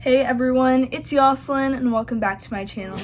Hey everyone, it's Yoslin and welcome back to my channel.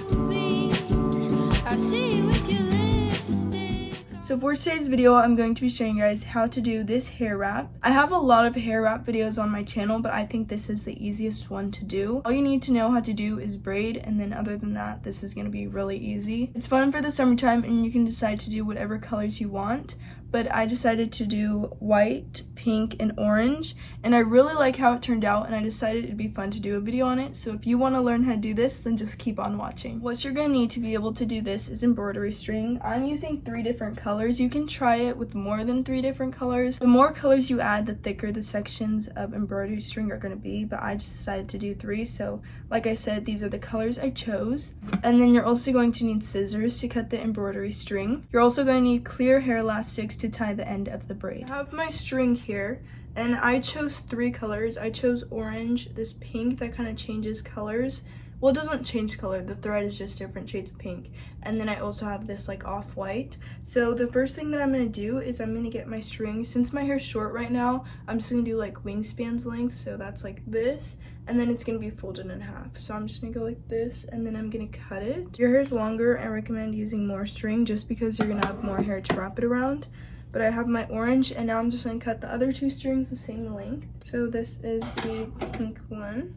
So for today's video, I'm going to be showing you guys how to do this hair wrap. I have a lot of hair wrap videos on my channel, but I think this is the easiest one to do. All you need to know how to do is braid, and then other than that, this is going to be really easy. It's fun for the summertime and you can decide to do whatever colors you want, but I decided to do white, pink, and orange, and I really like how it turned out, and I decided it'd be fun to do a video on it. So if you want to learn how to do this, then just keep on watching. What you're going to need to be able to do this is embroidery string. I'm using 3 different colors. You can try it with more than 3 different colors. The more colors you add, the thicker the sections of embroidery string are going to be, but I just decided to do 3. So like I said, these are the colors I chose. And then you're also going to need scissors to cut the embroidery string. You're also going to need clear hair elastics to tie the end of the braid. I have my string here, and I chose 3 colors. I chose orange, this pink that kind of changes colors. Well, it doesn't change color, the thread is just different shades of pink. And then I also have this like off-white. So the first thing that I'm going to do is I'm going to get my string. Since my hair's short right now, I'm just going to do like wingspans length, so that's like this. And then it's going to be folded in half. So I'm just going to go like this, and then I'm going to cut it. If your hair's longer, I recommend using more string just because you're going to have more hair to wrap it around. But I have my orange, and now I'm just going to cut the other 2 strings the same length. So this is the pink one.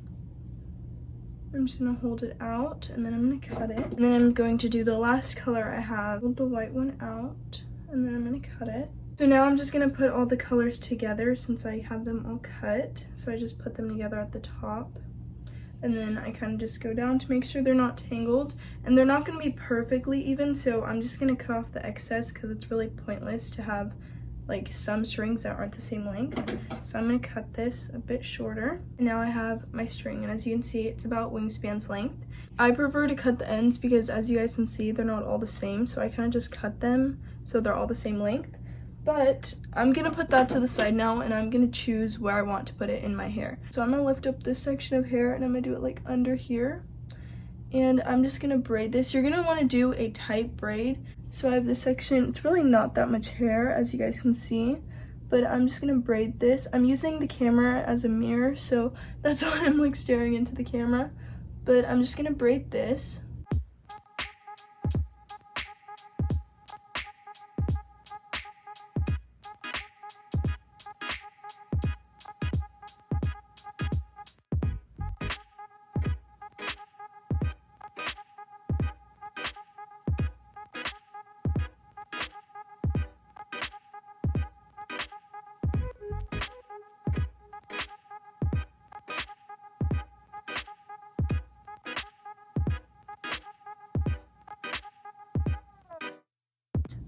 I'm just going to hold it out, and then I'm going to cut it. And then I'm going to do the last color I have, hold the white one out, and then I'm going to cut it. So now I'm just going to put all the colors together since I have them all cut. So I just put them together at the top. And then I kind of just go down to make sure they're not tangled. And they're not going to be perfectly even, so I'm just going to cut off the excess because it's really pointless to have like some strings that aren't the same length. So I'm going to cut this a bit shorter. And now I have my string, and as you can see, it's about wingspans length. I prefer to cut the ends because as you guys can see, they're not all the same. So I kind of just cut them so they're all the same length. But I'm going to put that to the side now, and I'm going to choose where I want to put it in my hair. So I'm going to lift up this section of hair, and I'm going to do it like under here. And I'm just going to braid this. You're going to want to do a tight braid. So I have this section. It's really not that much hair, as you guys can see. But I'm just going to braid this. I'm using the camera as a mirror, so that's why I'm like staring into the camera. But I'm just going to braid this.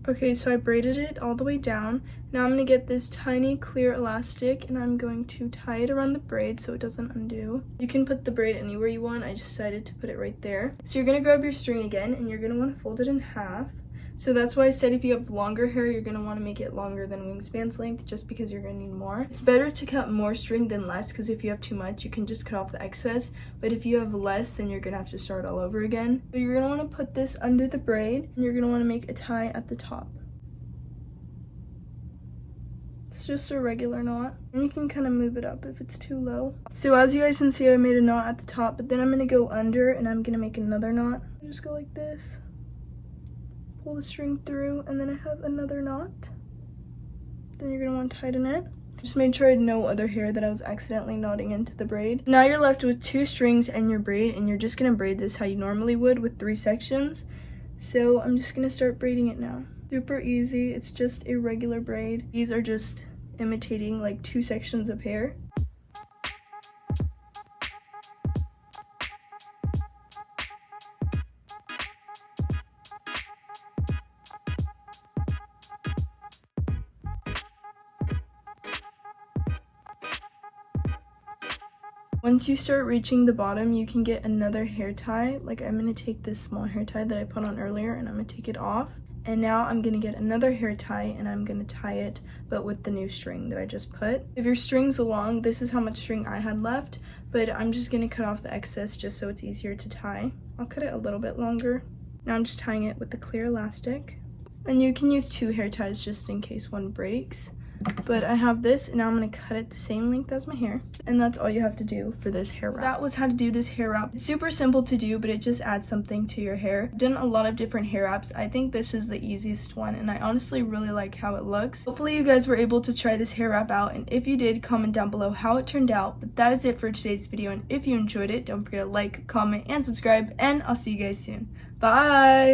Okay, so I braided it all the way down. Now I'm going to get this tiny clear elastic, and I'm going to tie it around the braid so it doesn't undo. You can put the braid anywhere you want. I decided to put it right there. So you're going to grab your string again, and you're going to want to fold it in half. So that's why I said if you have longer hair, you're going to want to make it longer than wingspans length just because you're going to need more. It's better to cut more string than less because if you have too much, you can just cut off the excess. But if you have less, then you're going to have to start all over again. So you're going to want to put this under the braid, and you're going to want to make a tie at the top. It's just a regular knot, and you can kind of move it up if it's too low. So as you guys can see, I made a knot at the top, but then I'm going to go under and I'm going to make another knot. Just go like this. Pull the string through, and then I have another knot. Then you're going to want to tighten it. Just made sure I had no other hair that I was accidentally knotting into the braid. Now you're left with 2 strings and your braid, and you're just going to braid this how you normally would with 3 sections. So I'm just going to start braiding it now. Super easy. It's just a regular braid. These are just imitating like 2 sections of hair. Once you start reaching the bottom, you can get another hair tie. Like I'm going to take this small hair tie that I put on earlier, and I'm going to take it off. And now I'm going to get another hair tie, and I'm going to tie it, but with the new string that I just put. If your string's long, this is how much string I had left, but I'm just going to cut off the excess just so it's easier to tie. I'll cut it a little bit longer. Now I'm just tying it with the clear elastic. And you can use 2 hair ties just in case one breaks. But I have this, and now I'm going to cut it the same length as my hair. And that's all you have to do for this hair wrap. That was how to do this hair wrap. It's super simple to do, but it just adds something to your hair. I've done a lot of different hair wraps. I think this is the easiest one, and I honestly really like how it looks. Hopefully you guys were able to try this hair wrap out, and if you did, comment down below how it turned out. But that is it for today's video, and if you enjoyed it, don't forget to like, comment, and subscribe, and I'll see you guys soon. Bye!